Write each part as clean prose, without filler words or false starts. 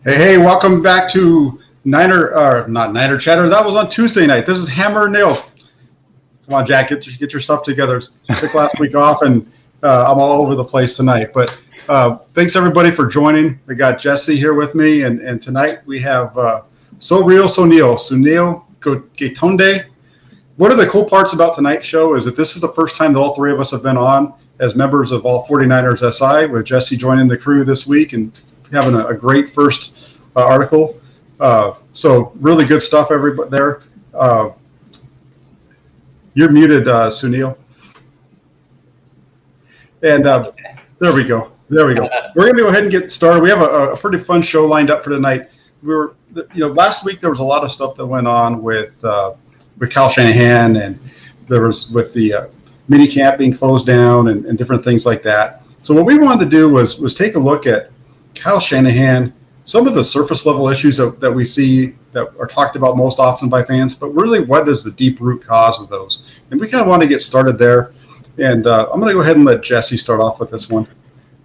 Hey, welcome back to not Niner Chatter. That was on Tuesday night. This is Hammer and Nayls. Come on, Jack, get your stuff together. Took last week off, and I'm all over the place tonight. But thanks, everybody, for joining. We got Jesse here with me, and tonight we have So Real, So Neil, Sunil Gaitonde. One of the cool parts about tonight's show is that this is the first time that all three of us have been on as members of all 49ers SI, with Jesse joining the crew this week and having a great first article. So really good stuff, everybody there. You're muted, Sunil. And there we go. We're going to go ahead and get started. We have a pretty fun show lined up for tonight. Last week there was a lot of stuff that went on with Kyle Shanahan, and there was with the mini camp being closed down and different things like that. So what we wanted to do was take a look at Kyle Shanahan, some of the surface level issues that we see that are talked about most often by fans, but really what is the deep root cause of those? And we kind of want to get started there. And I'm going to go ahead and let Jesse start off with this one.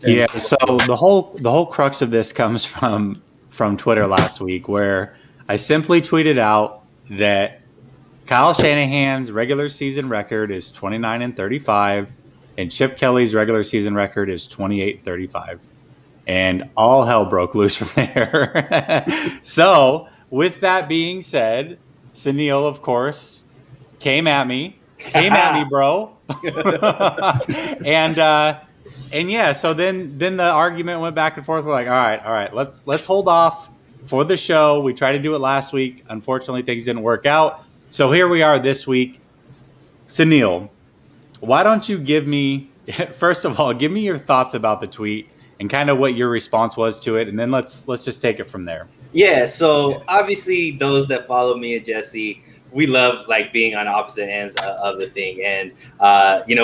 Yeah, so the whole crux of this comes from Twitter last week, where I simply tweeted out that Kyle Shanahan's regular season record is 29-35, and Chip Kelly's regular season record is 28-35. And all hell broke loose from there. So, with that being said, Sunil, of course, came at me, bro. and yeah, so then the argument went back and forth. We're like, all right, let's hold off for the show. We tried to do it last week. Unfortunately, things didn't work out. So here we are this week. Sunil, why don't you first of all, give me your thoughts about the tweet and kind of what your response was to it, and then let's just take it from there. Yeah, so obviously those that follow me and Jesse, we love like being on opposite ends of the thing, and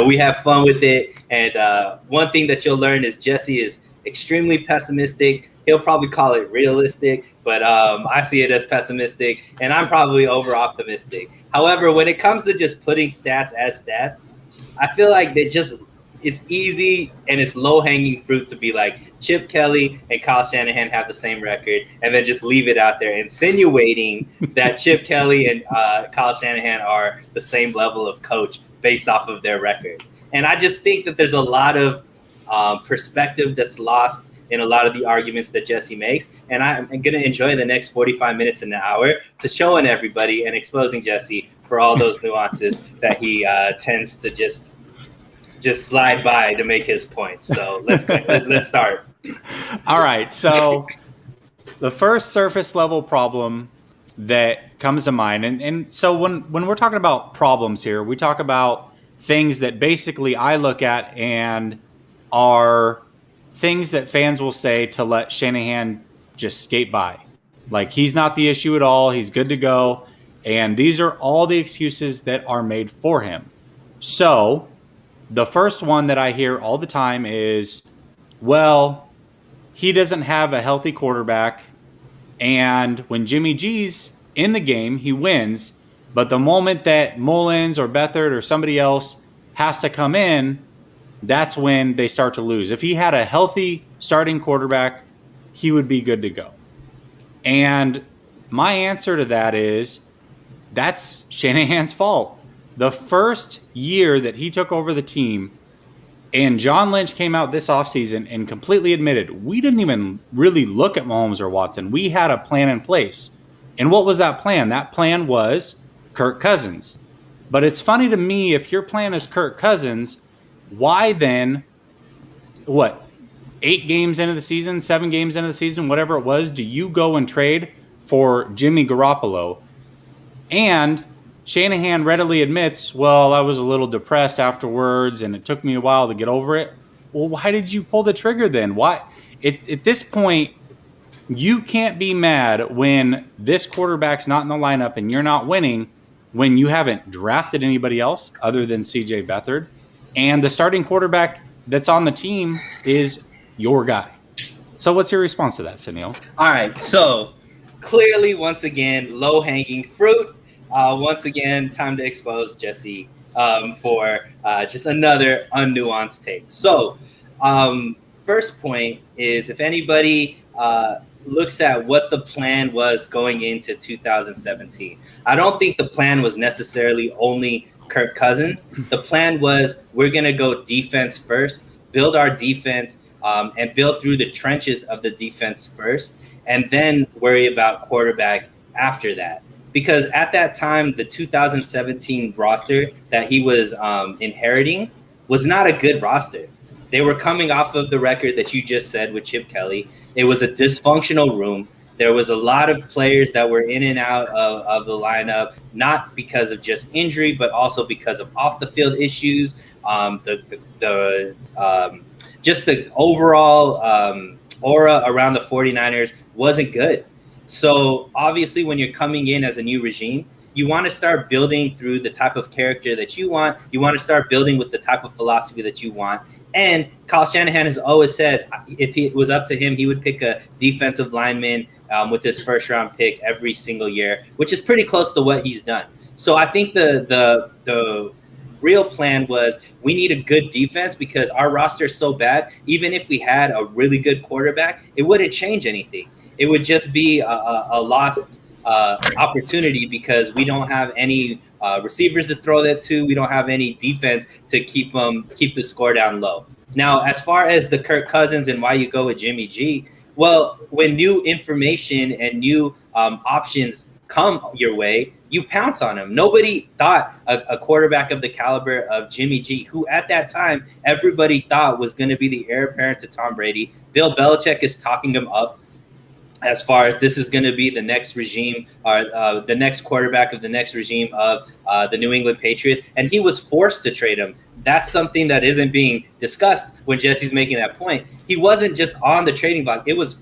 we have fun with it. And one thing that you'll learn is Jesse is extremely pessimistic. He'll probably call it realistic, but I see it as pessimistic, and I'm probably over optimistic. However, when it comes to just putting stats as stats, I feel like it's easy and it's low-hanging fruit to be like Chip Kelly and Kyle Shanahan have the same record, and then just leave it out there, insinuating that Chip Kelly and Kyle Shanahan are the same level of coach based off of their records. And I just think that there's a lot of perspective that's lost in a lot of the arguments that Jesse makes. And I'm going to enjoy the next 45 minutes in the hour to showing everybody and exposing Jesse for all those nuances that he tends to just slide by to make his point. So let's start. All right. So the first surface level problem that comes to mind, and so when we're talking about problems here, we talk about things that basically I look at and are things that fans will say to let Shanahan just skate by. Like, he's not the issue at all. He's good to go. And these are all the excuses that are made for him. So the first one that I hear all the time is, well, he doesn't have a healthy quarterback, and when Jimmy G's in the game, he wins. But the moment that Mullins or Beathard or somebody else has to come in, that's when they start to lose. If he had a healthy starting quarterback, he would be good to go. And my answer to that is, that's Shanahan's fault. The first year that he took over the team, and John Lynch came out this offseason and completely admitted, we didn't even really look at Mahomes or Watson. We had a plan in place. And what was that plan? That plan was Kirk Cousins. But it's funny to me, if your plan is Kirk Cousins, why then, 8 games into the season, 7 games into the season, whatever it was, do you go and trade for Jimmy Garoppolo? And Shanahan readily admits, well, I was a little depressed afterwards, and it took me a while to get over it. Well, why did you pull the trigger then? Why? At this point, you can't be mad when this quarterback's not in the lineup and you're not winning when you haven't drafted anybody else other than C.J. Beathard, and the starting quarterback that's on the team is your guy. So what's your response to that, Sunil? All right, so clearly, once again, low-hanging fruit. Once again, time to expose Jesse for just another unnuanced take. So first point is, if anybody looks at what the plan was going into 2017. I don't think the plan was necessarily only Kirk Cousins. The plan was we're going to go defense first, build our defense, and build through the trenches of the defense first, and then worry about quarterback after that. Because at that time, the 2017 roster that he was inheriting was not a good roster. They were coming off of the record that you just said with Chip Kelly. It was a dysfunctional room. There was a lot of players that were in and out of the lineup, not because of just injury, but also because of off the field issues. Just the overall aura around the 49ers wasn't good. So obviously when you're coming in as a new regime, you want to start building through the type of character that you want. You want to start building with the type of philosophy that you want. And Kyle Shanahan has always said if it was up to him, he would pick a defensive lineman with his first round pick every single year, which is pretty close to what he's done. So I think the real plan was we need a good defense because our roster is so bad. Even if we had a really good quarterback, it wouldn't change anything. It would just be a lost opportunity because we don't have any receivers to throw that to. We don't have any defense to keep the score down low. Now, as far as the Kirk Cousins and why you go with Jimmy G, well, when new information and new options come your way, you pounce on them. Nobody thought a quarterback of the caliber of Jimmy G, who at that time everybody thought was going to be the heir apparent to Tom Brady. Bill Belichick is talking him up as far as this is going to be the next regime or the next quarterback of the next regime of the New England Patriots. And he was forced to trade him. That's something that isn't being discussed when Jesse's making that point. He wasn't just on the trading block. It was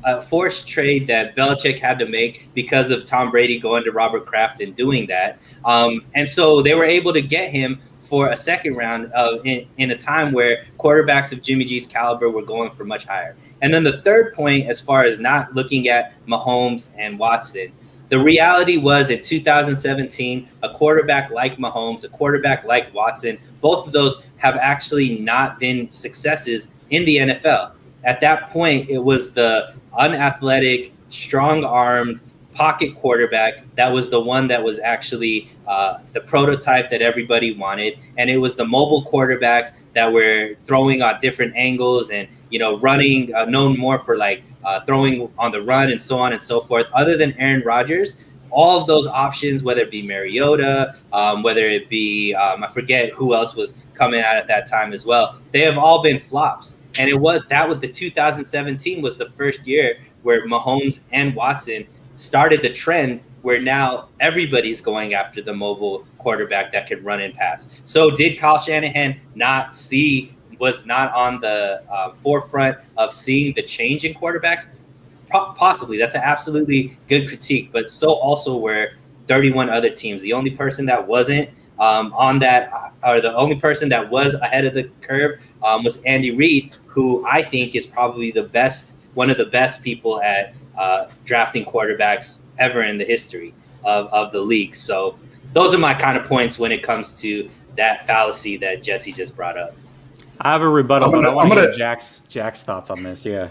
a forced trade that Belichick had to make because of Tom Brady going to Robert Kraft and doing that. And so they were able to get him for a second round in a time where quarterbacks of Jimmy G's caliber were going for much higher. And then the third point, as far as not looking at Mahomes and Watson, the reality was in 2017, a quarterback like Mahomes, a quarterback like Watson, both of those have actually not been successes in the NFL. At that point, it was the unathletic, strong-armed pocket quarterback that was the one that was actually the prototype that everybody wanted. And it was the mobile quarterbacks that were throwing on different angles and, running, known more for throwing on the run and so on and so forth. Other than Aaron Rodgers, all of those options, whether it be Mariota, whether it be, I forget who else was coming out at that time as well, they have all been flops. And it was that with the 2017 was the first year where Mahomes and Watson started the trend where now everybody's going after the mobile quarterback that could run and pass. So did Kyle Shanahan was not on the forefront of seeing the change in quarterbacks? Possibly. That's an absolutely good critique, but so also were 31 other teams. The only person that wasn't on that, or the only person that was ahead of the curve was Andy Reid, who I think is probably one of the best people at drafting quarterbacks ever in the history of the league. So those are my kind of points when it comes to that fallacy that Jesse just brought up. I have a rebuttal, but I want to get Jack's thoughts on this. Yeah.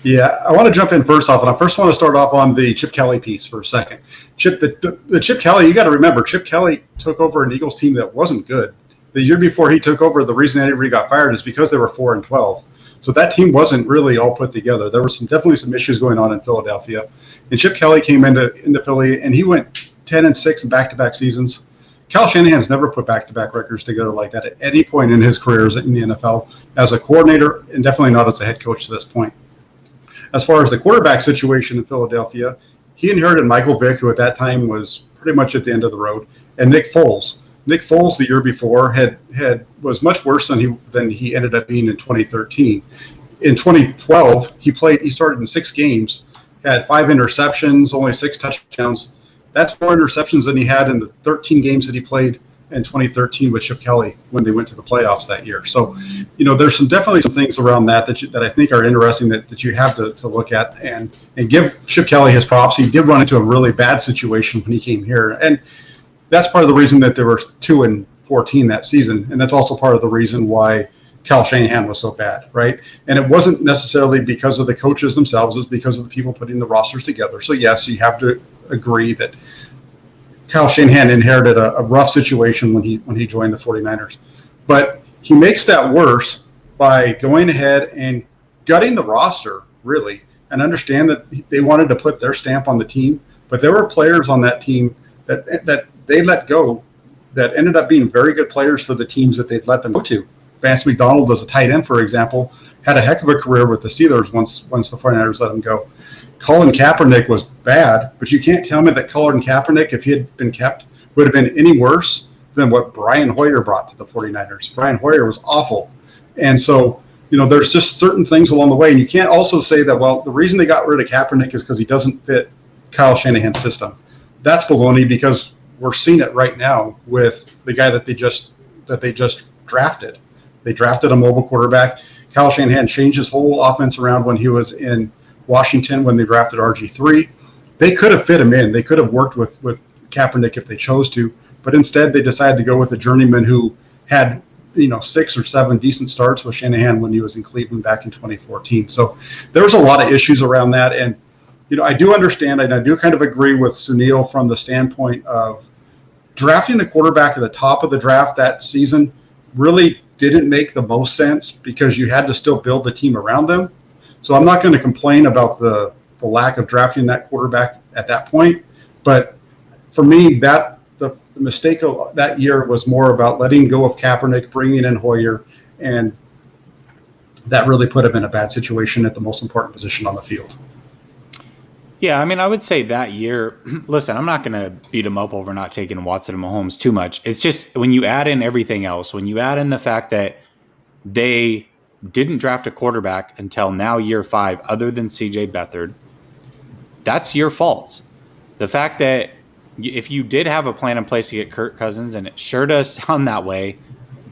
Yeah, I want to jump in first off, and I first want to start off on the Chip Kelly piece for a second. The Chip Kelly, you got to remember, Chip Kelly took over an Eagles team that wasn't good. The year before he took over, the reason Andy Reid got fired is because they were 4-12. So that team wasn't really all put together. There were definitely some issues going on in Philadelphia. And Chip Kelly came into Philly, and he went 10-6 in back-to-back seasons. Kyle Shanahan's never put back-to-back records together like that at any point in his career in the NFL as a coordinator, and definitely not as a head coach to this point. As far as the quarterback situation in Philadelphia, he inherited Michael Vick, who at that time was pretty much at the end of the road, and Nick Foles. Nick Foles the year before was much worse than he ended up being in 2013. In 2012, he started in 6 games, had 5 interceptions, only 6 touchdowns. That's more interceptions than he had in the 13 games that he played in 2013 with Chip Kelly when they went to the playoffs that year. So, there's definitely some things around that I think are interesting that you have to look at and give Chip Kelly his props. He did run into a really bad situation when he came here, and that's part of the reason that they were 2-14 that season, and that's also part of the reason why Kyle Shanahan was so bad, right? And it wasn't necessarily because of the coaches themselves, it's because of the people putting the rosters together. So yes, you have to agree that Kyle Shanahan inherited a rough situation when he joined the 49ers. But he makes that worse by going ahead and gutting the roster, really, and understand that they wanted to put their stamp on the team. But there were players on that team that they let go that ended up being very good players for the teams that they'd let them go to. Vance McDonald, as a tight end, for example, had a heck of a career with the Steelers once the 49ers let him go. Colin Kaepernick was bad, but you can't tell me that Colin Kaepernick, if he had been kept, would have been any worse than what Brian Hoyer brought to the 49ers. Brian Hoyer was awful. And so, there's just certain things along the way. And you can't also say that, well, the reason they got rid of Kaepernick is because he doesn't fit Kyle Shanahan's system. That's baloney, because we're seeing it right now with the guy that they just drafted. They drafted a mobile quarterback. Kyle Shanahan changed his whole offense around when he was in Washington when they drafted RG3. They could have fit him in. They could have worked with Kaepernick if they chose to, but instead they decided to go with a journeyman who had 6 or 7 decent starts with Shanahan when he was in Cleveland back in 2014. So there was a lot of issues around that, and I do understand and I do kind of agree with Sunil from the standpoint of drafting a quarterback at the top of the draft that season really didn't make the most sense because you had to still build the team around them. So I'm not going to complain about the lack of drafting that quarterback at that point. But for me, the mistake of that year was more about letting go of Kaepernick, bringing in Hoyer, and that really put him in a bad situation at the most important position on the field. Yeah, I mean, I would say that year, listen, I'm not going to beat him up over not taking Watson and Mahomes too much. It's just when you add in everything else, when you add in the fact that they didn't draft a quarterback until now year 5 other than CJ Beathard, that's your fault. The fact that if you did have a plan in place to get Kirk Cousins, and it sure does sound that way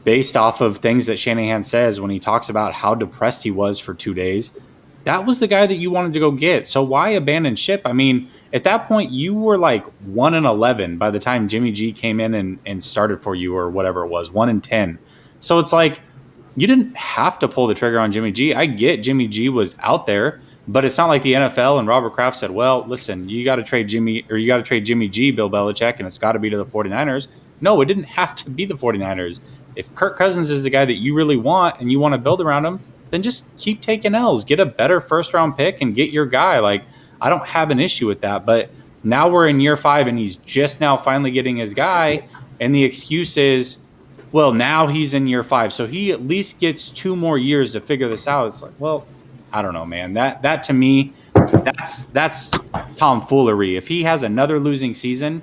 based off of things that Shanahan says when he talks about how depressed he was for 2 days, that was the guy that you wanted to go get. So why abandon ship? I mean, at that point, you were like 1-11 by the time Jimmy G came in and started for you, or whatever it was, 1-10. So it's like, you didn't have to pull the trigger on Jimmy G. I get Jimmy G was out there, but it's not like the NFL and Robert Kraft said, well, listen, you got to trade Jimmy G, Bill Belichick, and it's got to be to the 49ers. No, it didn't have to be the 49ers. If Kirk Cousins is the guy that you really want and you want to build around him, then just keep taking L's. Get a better first-round pick and get your guy. Like, I don't have an issue with that. But now we're in year 5, and he's just now finally getting his guy, and the excuse is, well, now he's in year 5, so he at least gets 2 more years to figure this out. It's like, well, I don't know, man. That to me, that's tomfoolery. If he has another losing season,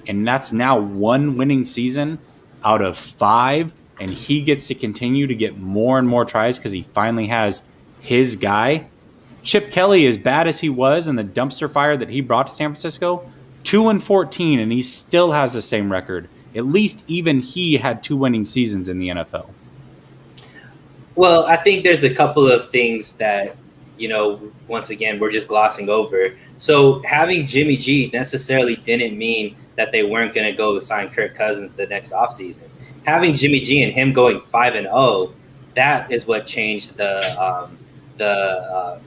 and that's now 1 winning season out of 5, and he gets to continue to get more and more tries because he finally has his guy. Chip Kelly, as bad as he was and the dumpster fire that he brought to San Francisco, 2-14, and he still has the same record. At least even he had 2 winning seasons in the NFL. Well, I think there's a couple of things that, once again, we're just glossing over. So having Jimmy G necessarily didn't mean that they weren't going to go sign Kirk Cousins the next offseason. Having Jimmy G and him going 5-0, that is what changed the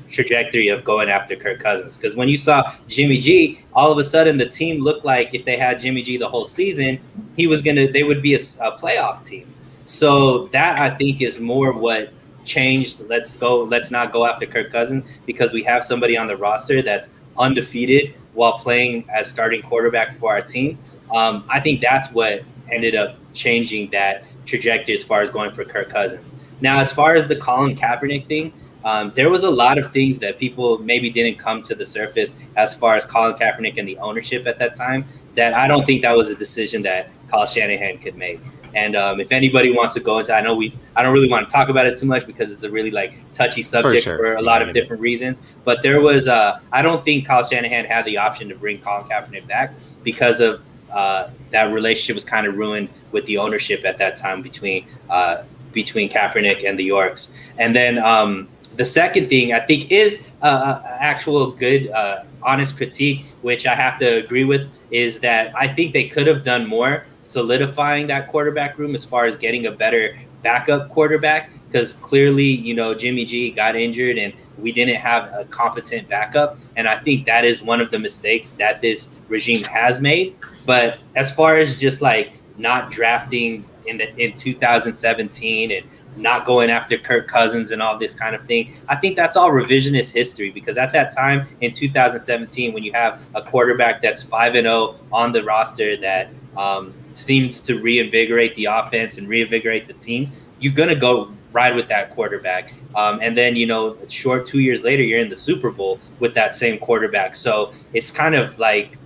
trajectory of going after Kirk Cousins. Because when you saw Jimmy G, all of a sudden the team looked like if they had Jimmy G the whole season, they would be a playoff team. So that, I think, is more what changed. Let's not go after Kirk Cousins because we have somebody on the roster that's undefeated while playing as starting quarterback for our team. I think that's what ended up changing that trajectory as far as going for Kirk Cousins. Now, as far as the Colin Kaepernick thing, there was a lot of things that people maybe didn't come to the surface as far as Colin Kaepernick and the ownership at that time, that I don't think that was a decision that Kyle Shanahan could make. And if anybody wants to go into, I don't really want to talk about it too much because it's a really touchy subject for a lot of different reasons. But there was, I don't think Kyle Shanahan had the option to bring Colin Kaepernick back because of that relationship was kind of ruined with the ownership at that time between Kaepernick and the Yorks. And then the second thing I think is actual good, honest critique, which I have to agree with, is that I think they could have done more solidifying that quarterback room as far as getting a better backup quarterback, because clearly, you know, Jimmy G got injured and we didn't have a competent backup. And I think that is one of the mistakes that this regime has made. But as far as just like not drafting in 2017 and not going after Kirk Cousins and all this kind of thing, I think that's all revisionist history, because at that time in 2017, when you have a quarterback that's 5-0 on the roster that seems to reinvigorate the offense and reinvigorate the team, you're going to go ride with that quarterback. And then, you know, a short 2 years later, you're in the Super Bowl with that same quarterback. So it's kind of like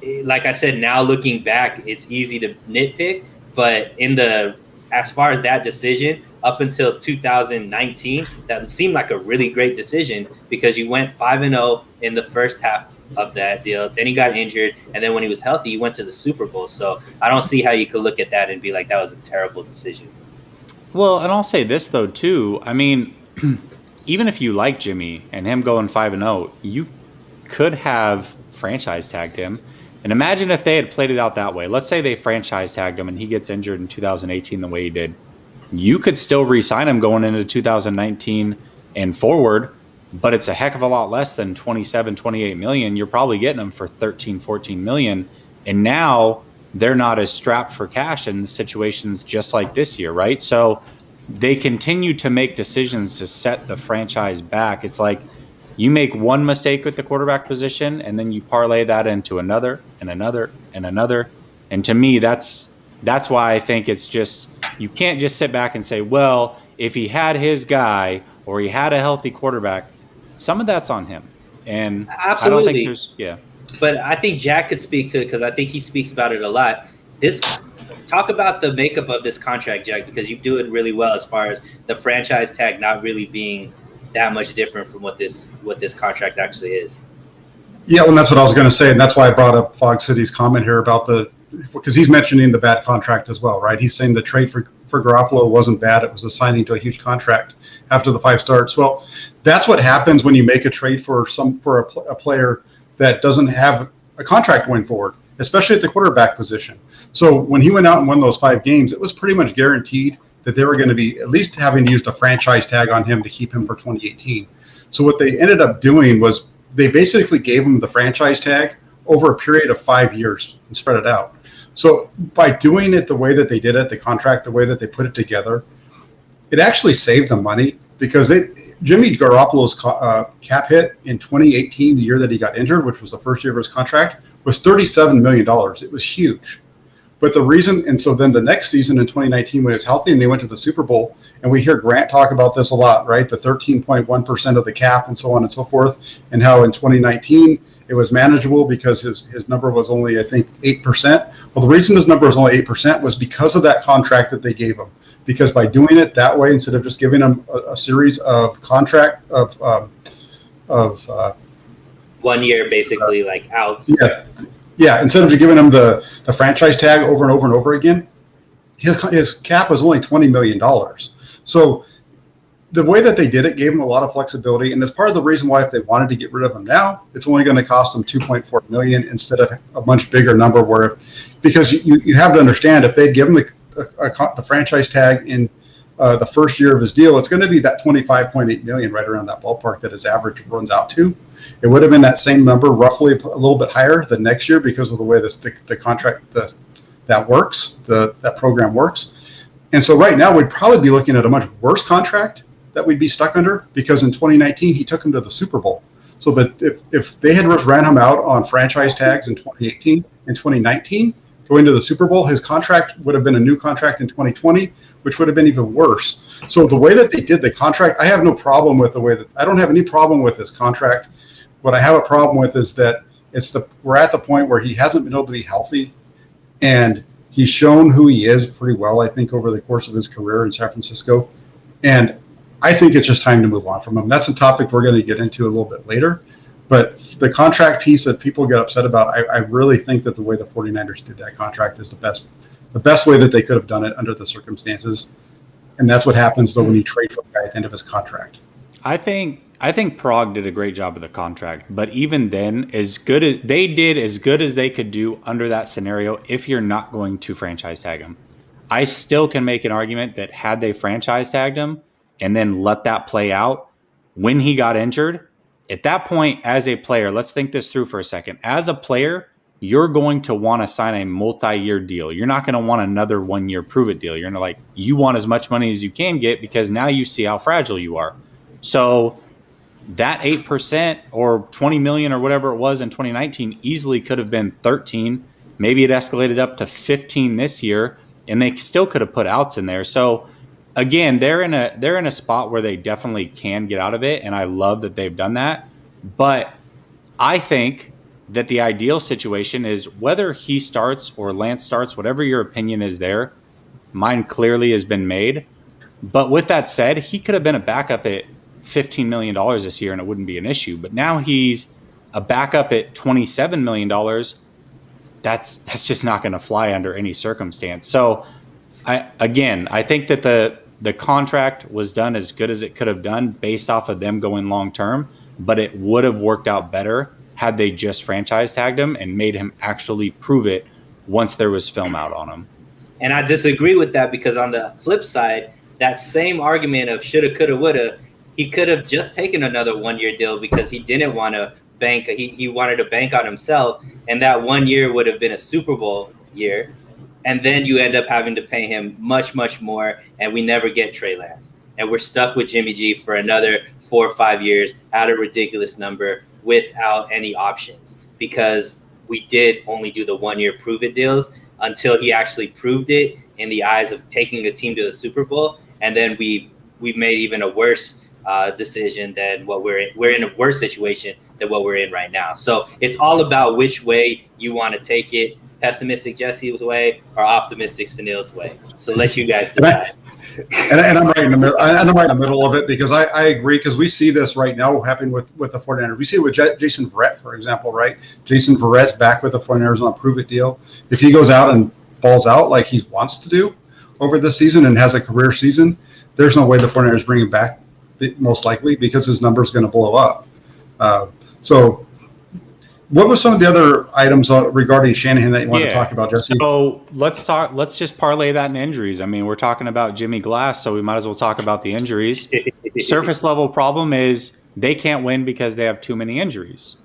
I said, now looking back, it's easy to nitpick, but as far as that decision up until 2019, that seemed like a really great decision, because you went 5-0 in the first half of that deal. Then he got injured, and then when he was healthy, he went to the Super Bowl. So I don't see how you could look at that and be like, that was a terrible decision. Well, and I'll say this though too. I mean, even if you like Jimmy and him going 5-0, you could have franchise tagged him. And imagine if they had played it out that way. Let's say they franchise tagged him and he gets injured in 2018 the way he did. You could still re-sign him going into 2019 and forward, but it's a heck of a lot less than 27, 28 million. You're probably getting him for 13, 14 million. And now they're not as strapped for cash in situations just like this year, right? So they continue to make decisions to set the franchise back. It's like you make one mistake with the quarterback position and then you parlay that into another and another and another. And to me, that's why I think it's just, you can't just sit back and say, well, if he had his guy or he had a healthy quarterback, some of that's on him. And absolutely. I don't think there's, yeah. But I think Jack could speak to it, because I think he speaks about it a lot. Talk about the makeup of this contract, Jack, because you do it really well as far as the franchise tag not really being that much different from what this contract actually is. Yeah, well, that's what I was going to say, and that's why I brought up Fog City's comment here about because he's mentioning the bad contract as well, right? He's saying the trade for Garoppolo wasn't bad; it was a signing to a huge contract after the 5 starts. Well, that's what happens when you make a trade for a player that doesn't have a contract going forward, especially at the quarterback position. So when he went out and won those 5 games, it was pretty much guaranteed that they were going to be at least having used a franchise tag on him to keep him for 2018. So what they ended up doing was they basically gave him the franchise tag over a period of 5 years and spread it out. So by doing it the way that they did it, the contract, the way that they put it together, it actually saved them money, because Jimmy Garoppolo's cap hit in 2018, the year that he got injured, which was the first year of his contract, was $37 million. It was huge. But the reason, and so then the next season in 2019, when he was healthy and they went to the Super Bowl, and we hear Grant talk about this a lot, right? The 13.1% of the cap and so on and so forth, and how in 2019 it was manageable because his number was only, I think, 8%. Well, the reason his number was only 8% was because of that contract that they gave him. Because by doing it that way, instead of just giving him a series of contract of 1 year, basically, like outs. Yeah. Instead of just giving him the franchise tag over and over and over again, his cap was only $20 million. So the way that they did it gave him a lot of flexibility, and it's part of the reason why if they wanted to get rid of him now, it's only going to cost them $2.4 million instead of a much bigger number. Because you have to understand, if they'd give him the franchise tag in the first year of his deal, it's going to be that $25.8 million, right around that ballpark that his average runs out to. It would have been that same number, roughly a little bit higher the next year, because of the way the contract that works, that program works. And so right now we'd probably be looking at a much worse contract that we'd be stuck under, because in 2019 he took him to the Super Bowl. So that if they had just ran him out on franchise tags in 2018 and 2019, going to the Super Bowl, his contract would have been a new contract in 2020, which would have been even worse. So the way that they did the contract, I have no problem with I don't have any problem with this contract. What I have a problem with is that we're at the point where he hasn't been able to be healthy, and he's shown who he is pretty well, I think, over the course of his career in San Francisco. And I think it's just time to move on from him. That's a topic we're going to get into a little bit later. But the contract piece that people get upset about, I really think that the way the 49ers did that contract is the best way that they could have done it under the circumstances. And that's what happens, though, when you trade for a guy at the end of his contract. I think Prague did a great job of the contract, but even then, they did as good as they could do under that scenario if you're not going to franchise tag him. I still can make an argument that had they franchise tagged him and then let that play out when he got injured, at that point, as a player, let's think this through for a second. As a player, you're going to want to sign a multi-year deal. You're not going to want another 1 year prove it deal. You're going to you want as much money as you can get because now you see how fragile you are. So that 8% or 20 million or whatever it was in 2019 easily could have been 13. Maybe it escalated up to 15 this year, and they still could have put outs in there. So again, they're in a spot where they definitely can get out of it, and I love that they've done that. But I think that the ideal situation is whether he starts or Lance starts, whatever your opinion is there, mine clearly has been made. But with that said, he could have been a backup at $15 million this year and it wouldn't be an issue. But now he's a backup at $27 million. That's just not going to fly under any circumstance. So I think that the contract was done as good as it could have done based off of them going long term, but it would have worked out better had they just franchise tagged him and made him actually prove it once there was film out on him. And I disagree with that because on the flip side, that same argument of shoulda, coulda, woulda, he could have just taken another 1 year deal because he didn't want to bank. He wanted to bank on himself, and that 1 year would have been a Super Bowl year. And then you end up having to pay him much, much more, and we never get Trey Lance. And we're stuck with Jimmy G for another 4 or 5 years at a ridiculous number without any options because we did only do the 1 year prove it deals until he actually proved it in the eyes of taking a team to the Super Bowl. And then we've made even a worse decision than what we're in a worse situation than what we're in right now. So it's all about which way you want to take it. Pessimistic Jesse's way or optimistic Sunil's way. So let you guys decide. And I'm right in the middle. And I'm right in the middle of it because I agree because we see this right now happening with the 49ers. We see it with Jason Verrett, for example, right? Jason Verrett's back with the 49ers on a prove-it deal. If he goes out and balls out like he wants to do over this season and has a career season, there's no way the 49ers bring him back, most likely, because his number is going to blow up. So what were some of the other items regarding Shanahan that you want to talk about, Jesse? So let's just parlay that in injuries. I mean, we're talking about Jimmy Glass, so we might as well talk about the injuries. Surface level problem is they can't win because they have too many injuries.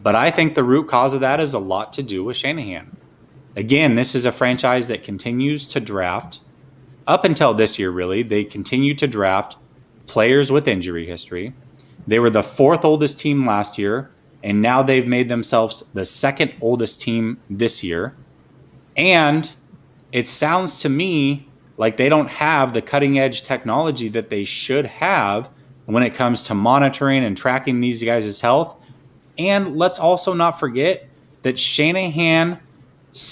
But I think the root cause of that is a lot to do with Shanahan. Again, this is a franchise that continues to draft. Up until this year, really, they continue to draft players with injury history. They were the fourth oldest team last year. And now they've made themselves the second oldest team this year. And it sounds to me like they don't have the cutting edge technology that they should have when it comes to monitoring and tracking these guys' health. And let's also not forget that Shanahan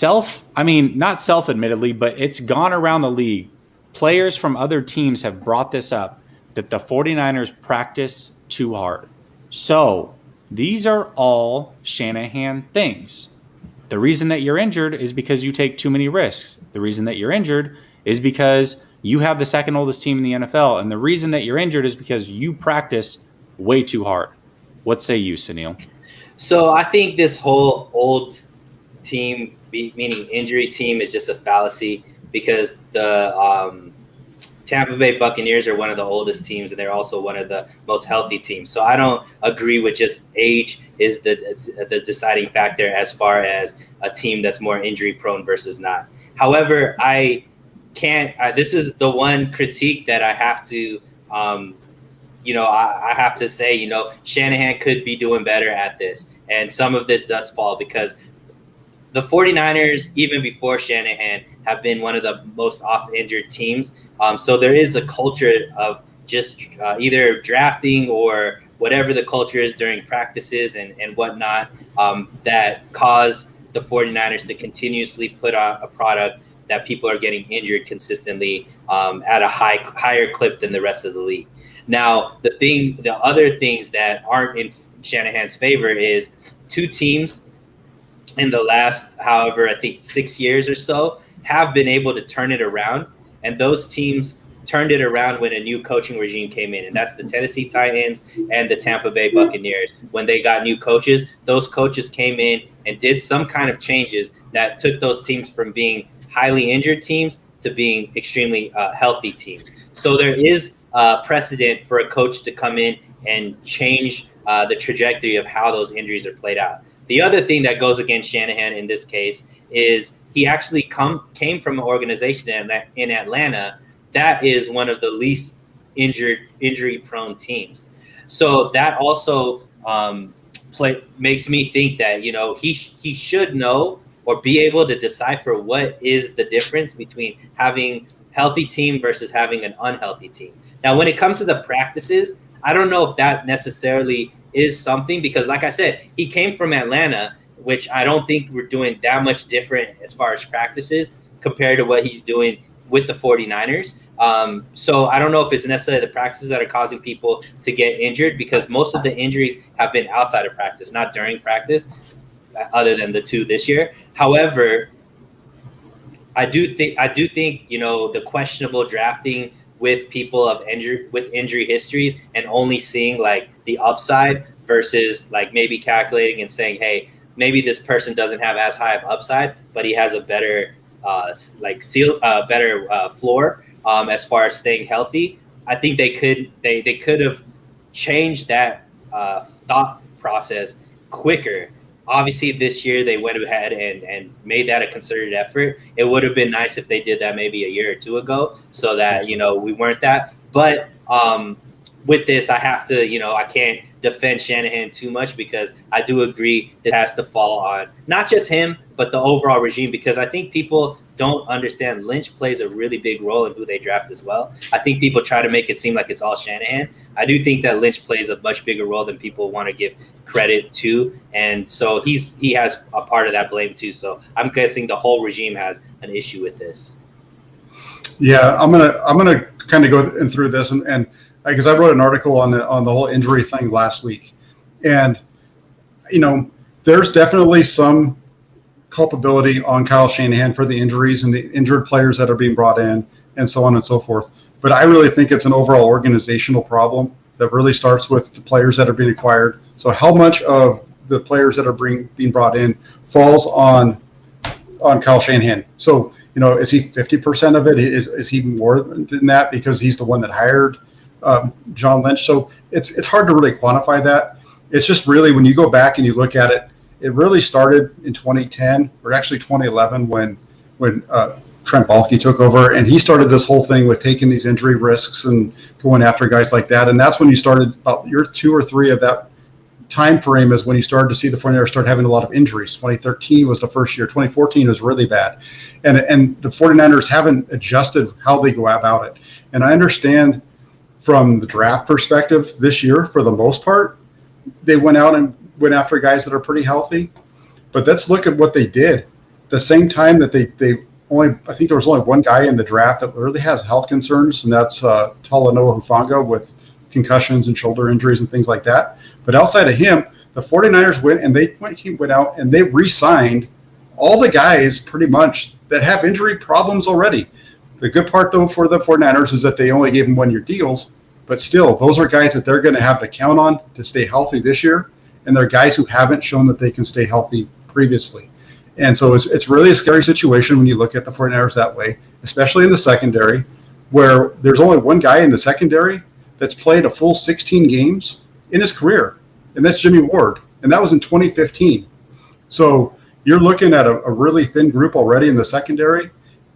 not self-admittedly, but it's gone around the league. Players from other teams have brought this up, that the 49ers practice too hard. So these are all Shanahan things. The reason that you're injured is because you take too many risks. The reason that you're injured is because you have the second oldest team in the NFL. And the reason that you're injured is because you practice way too hard. What say you, Sunil? So I think this whole old team, meaning injury team, is just a fallacy because the Tampa Bay Buccaneers are one of the oldest teams, and they're also one of the most healthy teams. So I don't agree with just age is the deciding factor as far as a team that's more injury prone versus not. However, I can't. This is the one critique that I have to, I have to say, Shanahan could be doing better at this, and some of this does fall because the 49ers, even before Shanahan, have been one of the most often injured teams. So there is a culture of just either drafting or whatever the culture is during practices and whatnot that cause the 49ers to continuously put on a product that people are getting injured consistently at a higher clip than the rest of the league. Now, the other things that aren't in Shanahan's favor is two teams in the last, however, I think 6 years or so, have been able to turn it around. And those teams turned it around when a new coaching regime came in. And that's the Tennessee Titans and the Tampa Bay Buccaneers. When they got new coaches, those coaches came in and did some kind of changes that took those teams from being highly injured teams to being extremely healthy teams. So there is precedent for a coach to come in and change the trajectory of how those injuries are played out. The other thing that goes against Shanahan in this case is he actually came from an organization in Atlanta that is one of the least injury-prone teams. So that also makes me think that he should know or be able to decipher what is the difference between having healthy team versus having an unhealthy team. Now, when it comes to the practices, I don't know if that necessarily is something, because like I said, he came from Atlanta, which I don't think we're doing that much different as far as practices compared to what he's doing with the 49ers. So I don't know if it's necessarily the practices that are causing people to get injured, because most of the injuries have been outside of practice, not during practice, other than the 2 this year. However, I do think the questionable drafting with people with injury histories and only seeing like the upside versus like maybe calculating and saying, hey, maybe this person doesn't have as high of upside, but he has a better floor as far as staying healthy. I think they could have changed that thought process quicker. Obviously, this year they went ahead and made that a concerted effort. It would have been nice if they did that maybe a year or 2 ago, so that we weren't that. But with this, I have to I can't defend Shanahan too much, because I do agree it has to fall on not just him but the overall regime, because I think people don't understand Lynch plays a really big role in who they draft as well. I think people try to make it seem like it's all Shanahan. I do think that Lynch plays a much bigger role than people want to give credit to, and so he has a part of that blame too. So I'm guessing the whole regime has an issue with this. Yeah, I'm gonna kind of go through this, and because I wrote an article on the whole injury thing last week, and there's definitely some culpability on Kyle Shanahan for the injuries and the injured players that are being brought in and so on and so forth. But I really think it's an overall organizational problem that really starts with the players that are being acquired. So how much of the players that are being brought in falls on Kyle Shanahan? So, is he 50% of it? Is he more than that because he's the one that hired John Lynch? So it's hard to really quantify that. It's just really, when you go back and you look at it, it really started in 2010 or actually 2011 when Trent Baalke took over, and he started this whole thing with taking these injury risks and going after guys like that. And that's when you started, about year 2 or 3 of that time frame is when you started to see the 49ers start having a lot of injuries. 2013 was the first year. 2014 was really bad. And the 49ers haven't adjusted how they go about it. And I understand from the draft perspective this year, for the most part, they went out and went after guys that are pretty healthy. But let's look at what they did. At the same time that they only, I think there was only one guy in the draft that really has health concerns, and that's Talanoa Hufanga with concussions and shoulder injuries and things like that. But outside of him, the 49ers went out and they re-signed all the guys pretty much that have injury problems already. The good part, though, for the 49ers is that they only gave them 1-year deals, but still, those are guys that they're going to have to count on to stay healthy this year, and they're guys who haven't shown that they can stay healthy previously. And so it's really a scary situation when you look at the 49ers that way, especially in the secondary, where there's only one guy in the secondary that's played a full 16 games in his career, and that's Jimmy Ward, and that was in 2015. So you're looking at a really thin group already in the secondary,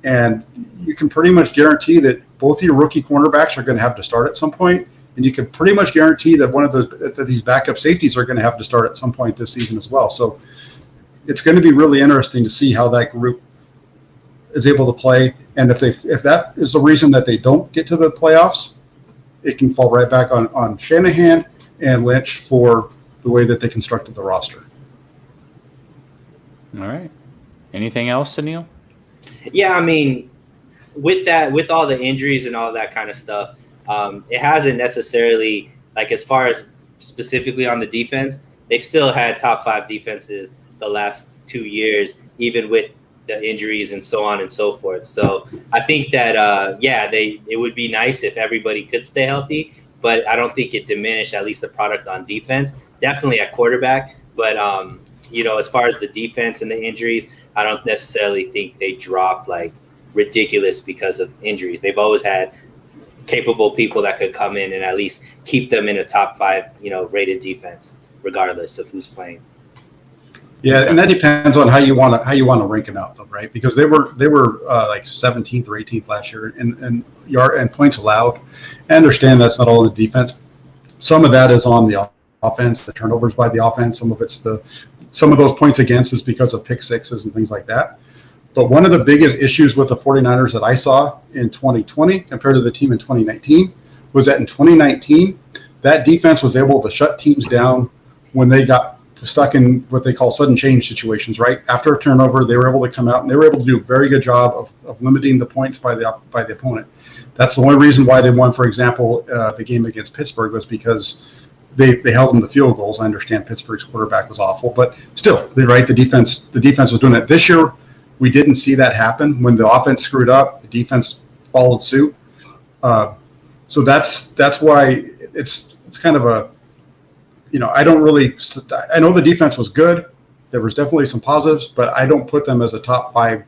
and you can pretty much guarantee that both of your rookie cornerbacks are going to have to start at some point, and you can pretty much guarantee that one of these backup safeties are going to have to start at some point this season as well. So it's going to be really interesting to see how that group is able to play, and if that is the reason that they don't get to the playoffs, it can fall right back on Shanahan and Lynch for the way that they constructed the roster. All right. Anything else, Sunil? Yeah, I mean, with all the injuries and all that kind of stuff, it hasn't necessarily, like, as far as specifically on the defense, they've still had top 5 defenses the last 2 years, even with the injuries and so on and so forth. So I think that, it would be nice if everybody could stay healthy, but I don't think it diminished at least the product on defense, definitely at quarterback. But, as far as the defense and the injuries, I don't necessarily think they dropped like ridiculous because of injuries. They've always had capable people that could come in and at least keep them in a top 5, rated defense, regardless of who's playing. Yeah, and that depends on how you want to rank them out, though, right? Because they were like 17th or 18th last year in yard and points allowed. I understand that's not all in the defense. Some of that is on the offense, the turnovers by the offense. Some of those points against is because of pick sixes and things like that. But one of the biggest issues with the 49ers that I saw in 2020 compared to the team in 2019 was that in 2019, that defense was able to shut teams down when they got stuck in what they call sudden change situations, right? After a turnover, they were able to come out and they were able to do a very good job of limiting the points by the opponent. That's the only reason why they won, for example, the game against Pittsburgh was because they held them to field goals. I understand Pittsburgh's quarterback was awful, but still, the defense was doing it. This year, we didn't see that happen. When the offense screwed up, the defense followed suit. So that's why it's kind of a, I know the defense was good. There was definitely some positives, but I don't put them as a top 5,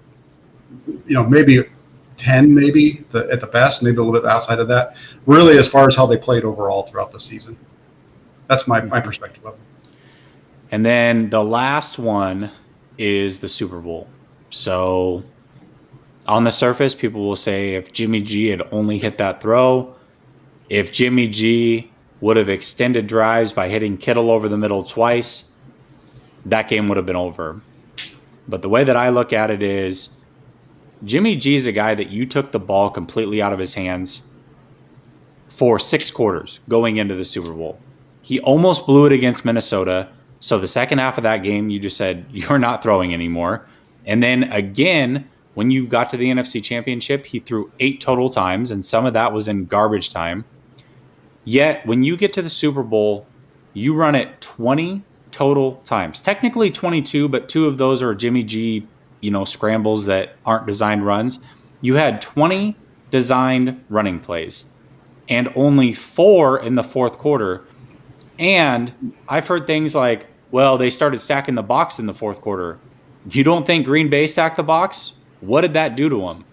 maybe 10, maybe at the best, maybe a little bit outside of that, really, as far as how they played overall throughout the season. That's my perspective of it. And then the last one is the Super Bowl. So on the surface, people will say if Jimmy G had only hit that throw, if Jimmy G would have extended drives by hitting Kittle over the middle twice, that game would have been over. But the way that I look at it is Jimmy G is a guy that you took the ball completely out of his hands for 6 quarters going into the Super Bowl. He almost blew it against Minnesota. So the second half of that game, you just said, you're not throwing anymore. And then again, when you got to the NFC Championship, he threw 8 total times, and some of that was in garbage time. Yet, when you get to the Super Bowl, you run it 20 total times. Technically 22, but 2 of those are Jimmy G, scrambles that aren't designed runs. You had 20 designed running plays and only 4 in the fourth quarter. And I've heard things like, well, they started stacking the box in the fourth quarter. You don't think Green Bay stacked the box? What did that do to them?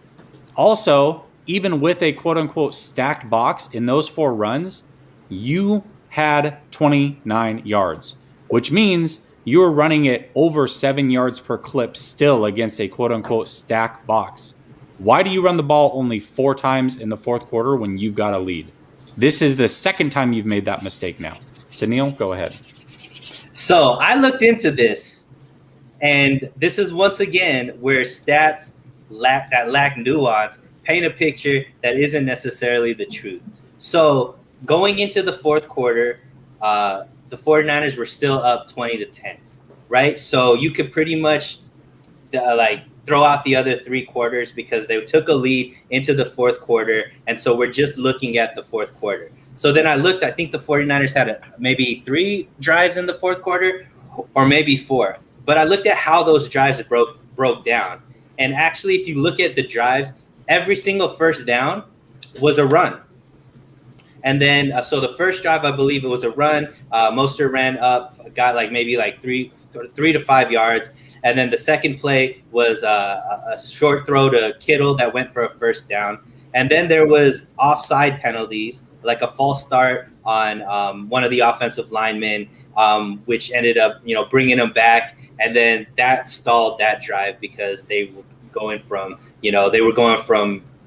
Also, even with a quote-unquote stacked box in those 4 runs, you had 29 yards, which means you were running it over 7 yards per clip still against a quote-unquote stacked box. Why do you run the ball only 4 times in the fourth quarter when you've got a lead? This is the second time you've made that mistake now. Sunil, go ahead. So I looked into this, and this is once again where stats lack nuance paint a picture that isn't necessarily the truth. So going into the fourth quarter, the 49ers were still up 20-10, right? So you could pretty much throw out the other 3 quarters because they took a lead into the fourth quarter. And so we're just looking at the fourth quarter. So then I looked, I think the 49ers had maybe 3 drives in the fourth quarter or maybe 4. But I looked at how those drives broke down. And actually, if you look at the drives, every single first down was a run. And then, so the first drive, I believe it was a run. Mostert ran up, got maybe 3 to 5 yards. And then the second play was a short throw to Kittle that went for a first down. And then there was offside penalties, like a false start on one of the offensive linemen, which ended up, bringing them back. And then that stalled that drive because they were going from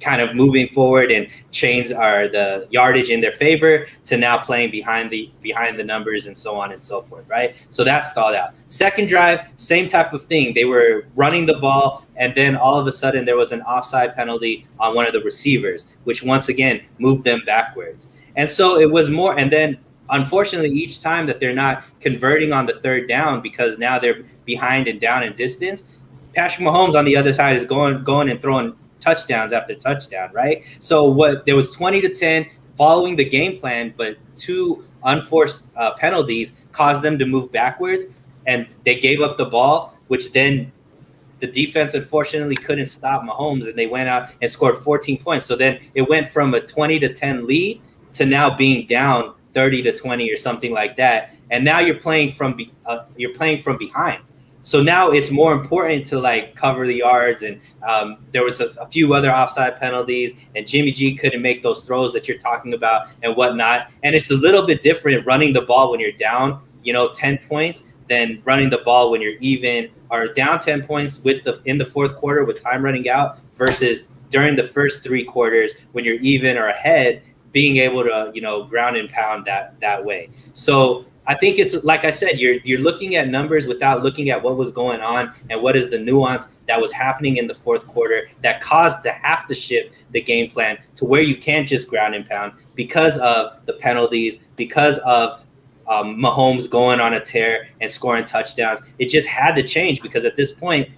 kind of moving forward and chains are the yardage in their favor to now playing behind the numbers and so on and so forth, right? So that stalled out. Second drive, same type of thing. They were running the ball, and then all of a sudden there was an offside penalty on one of the receivers, which once again moved them backwards. And so it was more, and then unfortunately each time that they're not converting on the third down because now they're behind and down in distance, Patrick Mahomes on the other side is going and throwing touchdowns after touchdown, right? So there was 20-10 following the game plan, but 2 unforced penalties caused them to move backwards, and they gave up the ball, which then the defense unfortunately couldn't stop Mahomes, and they went out and scored 14 points. So then it went from a 20-10 lead to now being down 30-20 or something like that, and now you're playing from behind. So now it's more important to like cover the yards, and there was a few other offside penalties, and Jimmy G couldn't make those throws that you're talking about and whatnot. And it's a little bit different running the ball when you're down, 10 points than running the ball when you're even or down 10 points in the fourth quarter with time running out versus during the first 3 quarters when you're even or ahead, being able to, ground and pound that way. So I think it's like I said, you're looking at numbers without looking at what was going on and what is the nuance that was happening in the fourth quarter that caused to have to shift the game plan to where you can't just ground and pound because of the penalties, because of Mahomes going on a tear and scoring touchdowns. It just had to change because at this point,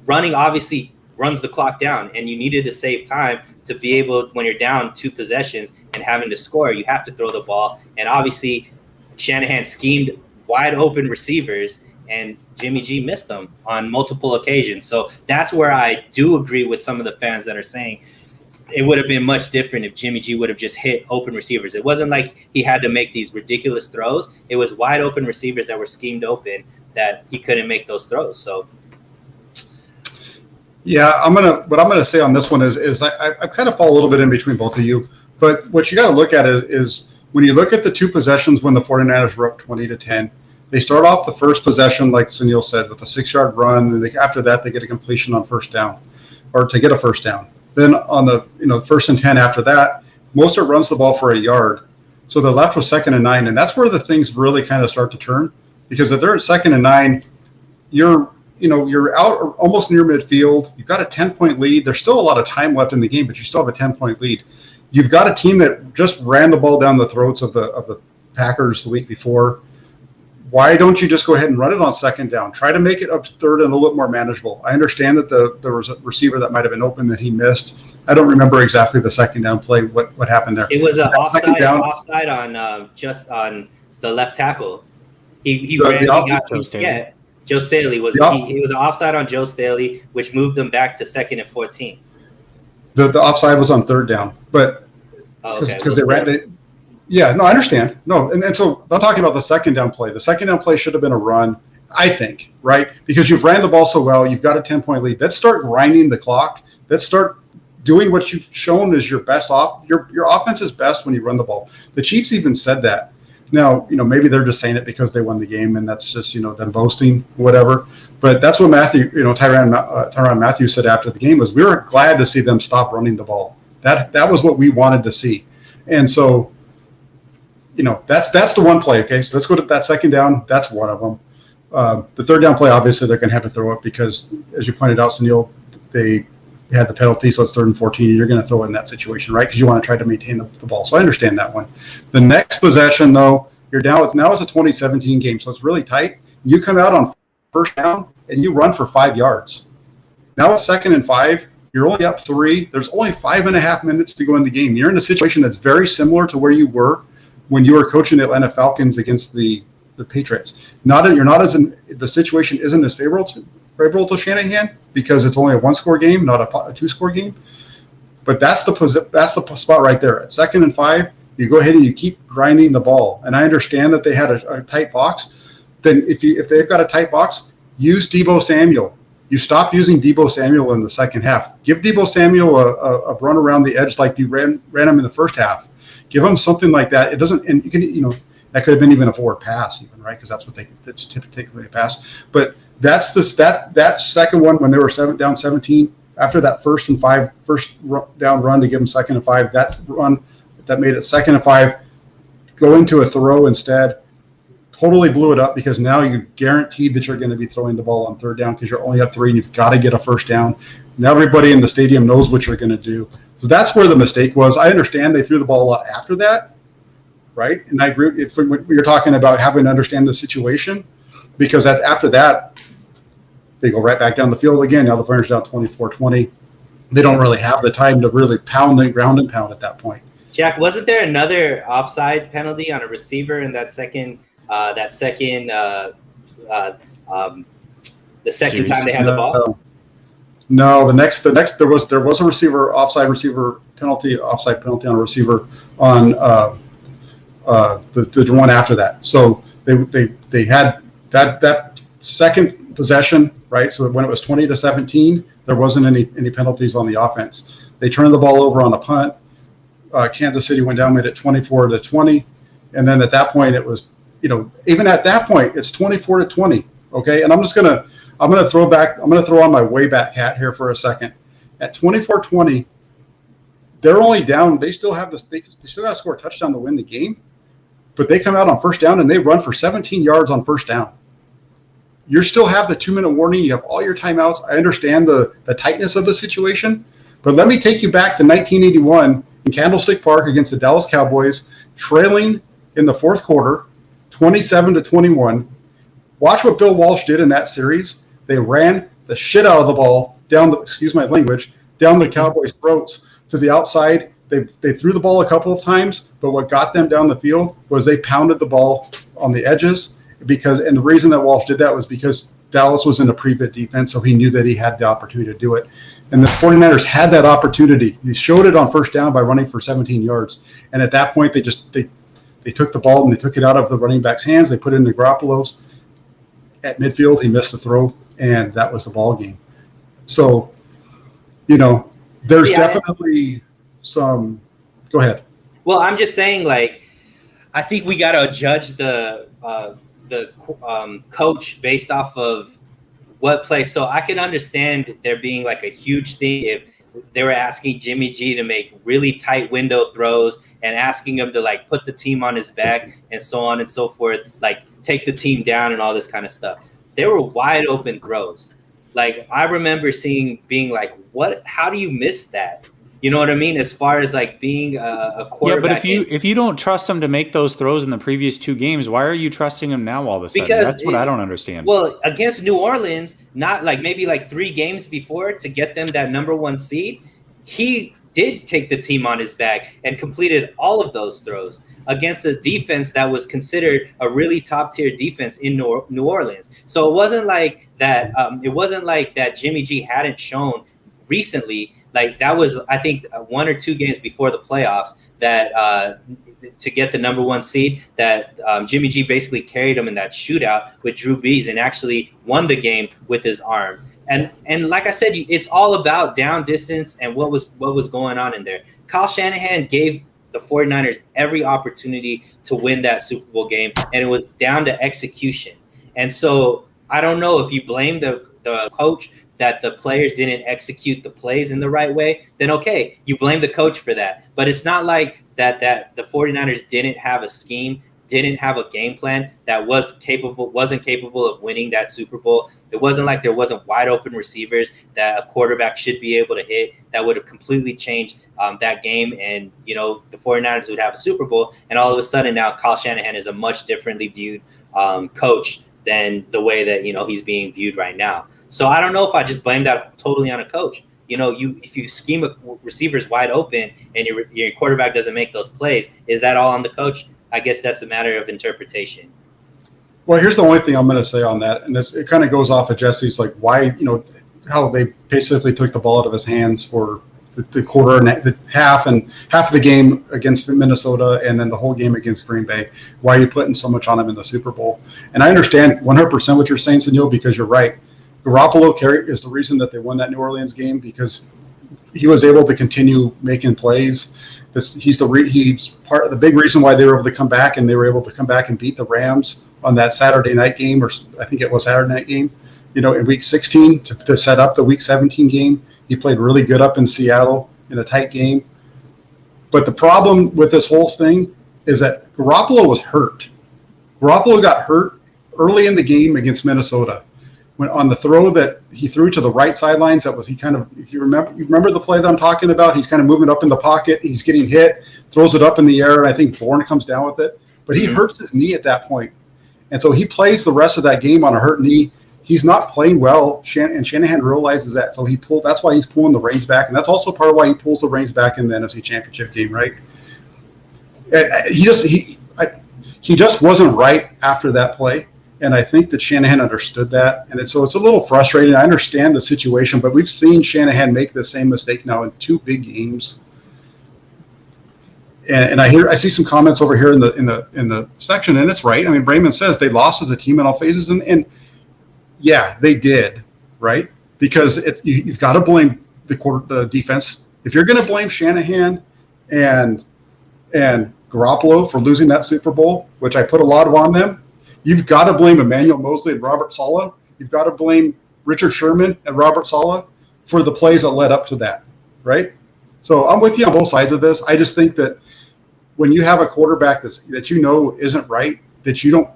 running obviously runs the clock down, and you needed to save time to be able, when you're down 2 possessions and having to score, you have to throw the ball. And obviously Shanahan schemed wide open receivers, and Jimmy G missed them on multiple occasions. So that's where I do agree with some of the fans that are saying it would have been much different if Jimmy G would have just hit open receivers. It wasn't like he had to make these ridiculous throws. It was wide open receivers that were schemed open that he couldn't make those throws. So yeah, what I'm gonna say on this one is I kind of fall a little bit in between both of you. But what you got to look at is when you look at the 2 possessions when the 49ers were up 20-10, they start off the first possession, like Sunil said, with a 6-yard run, and after that they get a completion on first down, or to get a first down. Then on the 1st and 10 after that, Mostert runs the ball for a yard, so they're left with 2nd and 9, and that's where the things really kind of start to turn, because if they're at 2nd and 9, you're out almost near midfield. You've got a 10-point lead. There's still a lot of time left in the game, but you still have a 10-point lead. You've got a team that just ran the ball down the throats of the Packers the week before. Why don't you just go ahead and run it on 2nd down? Try to make it up 3rd and a little more manageable. I understand that there was a receiver that might have been open that he missed. I don't remember exactly the 2nd down play, what happened there. It was an offside on just on the left tackle. Joe Staley he was an offside on Joe Staley, which moved them back to 2nd and 14. The offside was on 3rd down, but because they ran it. Yeah, no, I understand. No, and so I'm talking about the 2nd down play. The 2nd down play should have been a run, I think, right? Because you've ran the ball so well, you've got a 10-point lead. Let's start grinding the clock. Let's start doing what you've shown is your best your offense is best when you run the ball. The Chiefs even said that. Now, maybe they're just saying it because they won the game, and that's just, them boasting, whatever. But that's what Tyrann Mathieu said after the game was, we were glad to see them stop running the ball. That was what we wanted to see. And so, that's the one play. Okay, so let's go to that 2nd down. That's one of them. The 3rd down play, obviously, they're going to have to throw it because, as you pointed out, Sunil, they had the penalty, so it's 3rd and 14. You're going to throw it in that situation, right? Because you want to try to maintain the ball. So I understand that one. The next possession, though, you're down. Now it's a 2017 game, so it's really tight. You come out on 1st down and you run for 5 yards. Now it's 2nd and 5. You're only up 3. There's only 5.5 minutes to go in the game. You're in a situation that's very similar to where you were when you were coaching the Atlanta Falcons against the Patriots. The situation isn't as favorable to Shanahan because it's only a 1-score game, not a 2-score game. But that's the spot right there. At 2nd and 5, you go ahead and you keep grinding the ball. And I understand that they had a tight box. Then if they've got a tight box, use Deebo Samuel. You stop using Deebo Samuel in the second half. Give Deebo Samuel a run around the edge like you ran him in the first half. Give him something like that. It doesn't, and you can, that could have been even a forward pass, even, right? Because that's typically a pass. But that's that second one when they were down 17. After that first down run to give them 2nd and 5, that run that made it 2nd and 5, go into a throw instead. Totally blew it up because now you guaranteed that you're going to be throwing the ball on 3rd down because you're only up 3 and you've got to get a 1st down. Now everybody in the stadium knows what you're going to do. So that's where the mistake was. I understand they threw the ball a lot after that, right? And I agree when you're talking about having to understand the situation because after that, they go right back down the field again. Now the 49ers down 24-20. They don't really have the time to really ground and pound at that point. Jack, wasn't there another offside penalty on a receiver in the second time they had the ball? No, the next there was a offside penalty on a receiver on the one after that. So they had that second possession, right? So when it was 20-17, there wasn't any penalties on the offense. They turned the ball over on a punt. Kansas City went down, made it 24-20, and then at that point it was, even at that point it's 24-20. Okay, and I'm gonna throw on my way back hat here for a second. At 24-20, they're only down. They still have this. They still got to score a touchdown to win the game, but they come out on first down and they run for 17 yards on first down. You still have the 2-minute warning. You have all your timeouts. I understand the tightness of the situation, but let me take you back to 1981 in Candlestick Park against the Dallas Cowboys, trailing in the fourth quarter, 27-21. Watch what Bill Walsh did in that series. They ran the shit out of the ball down the Cowboys' throats to the outside. They threw the ball a couple of times, but what got them down the field was they pounded the ball on the edges and the reason that Walsh did that was because Dallas was in a pre-bid defense, so he knew that he had the opportunity to do it. And the 49ers had that opportunity. He showed it on first down by running for 17 yards. And at that point, they took the ball and they took it out of the running back's hands. They put it into Garoppolo's. At midfield, he missed the throw, and that was the ball game. So, there's definitely some. Go ahead. Well, I'm just saying, I think we got to judge the coach based off of what play. So I can understand there being a huge thing if they were asking Jimmy G to make really tight window throws and asking him to put the team on his back and so on and so forth, take the team down and all this kind of stuff. They were wide open throws. I remember being what? How do you miss that? You know what I mean? As far as being a quarterback. Yeah, but if you don't trust him to make those throws in the previous two games, why are you trusting him now all of a sudden? That's what I don't understand. Well, against New Orleans, not maybe 3 games before to get them that number 1 seed, he did take the team on his back and completed all of those throws against a defense that was considered a really top tier defense in New Orleans. So it wasn't like that. It wasn't like that Jimmy G hadn't shown recently. That was, I think, 1 or 2 games before the playoffs that to get the number 1 seed, that Jimmy G basically carried him in that shootout with Drew Brees and actually won the game with his arm. And like I said, it's all about down distance and what was going on in there. Kyle Shanahan gave the 49ers every opportunity to win that Super Bowl game, and it was down to execution. And so I don't know if you blame the coach that the players didn't execute the plays in the right way, then okay, you blame the coach for that. But it's not like that the 49ers didn't have a scheme, didn't have a game plan that wasn't capable of winning that Super Bowl. It wasn't like there wasn't wide open receivers that a quarterback should be able to hit that would have completely changed that game. And, the 49ers would have a Super Bowl. And all of a sudden now Kyle Shanahan is a much differently viewed coach than the way that, he's being viewed right now. So I don't know if I just blame that totally on a coach. If you scheme receivers wide open and your quarterback doesn't make those plays, is that all on the coach? I guess that's a matter of interpretation. Well, here's the only thing I'm going to say on that, and it kind of goes off of Jesse's why, how they basically took the ball out of his hands for the quarter and the half of the game against Minnesota and then the whole game against Green Bay. Why are you putting so much on him in the Super Bowl? And I understand 100% what you're saying, Sunil, because you're right. Garoppolo is the reason that they won that New Orleans game because he was able to continue making plays. He's part of the big reason why they were able to come back, and they were able to come back and beat the Rams on that Saturday night game, or I think it was Saturday night game, in week 16 to set up the week 17 game. He played really good up in Seattle in a tight game. But the problem with this whole thing is that Garoppolo was hurt. Garoppolo got hurt early in the game against Minnesota. When on the throw that he threw to the right sidelines, if you remember the play that I'm talking about, he's kind of moving up in the pocket, he's getting hit, throws it up in the air, and I think Bourne comes down with it. But he hurts his knee at that point. And so he plays the rest of that game on a hurt knee. He's not playing well, and Shanahan realizes that. So that's why he's pulling the reins back, and that's also part of why he pulls the reins back in the NFC Championship game, right? He just wasn't right after that play. And I think that Shanahan understood that. And so it's a little frustrating. I understand the situation, but we've seen Shanahan make the same mistake now in 2 big games. And I see some comments over here in the section, and it's right. I mean, Brayman says they lost as a team in all phases. And Yeah, they did, right? Because you've got to blame the defense. If you're going to blame Shanahan and Garoppolo for losing that Super Bowl, which I put a lot on them, you've got to blame Emmanuel Mosley and Robert Saleh. You've got to blame Richard Sherman and Robert Saleh for the plays that led up to that, right? So I'm with you on both sides of this. I just think that when you have a quarterback that you know isn't right, that you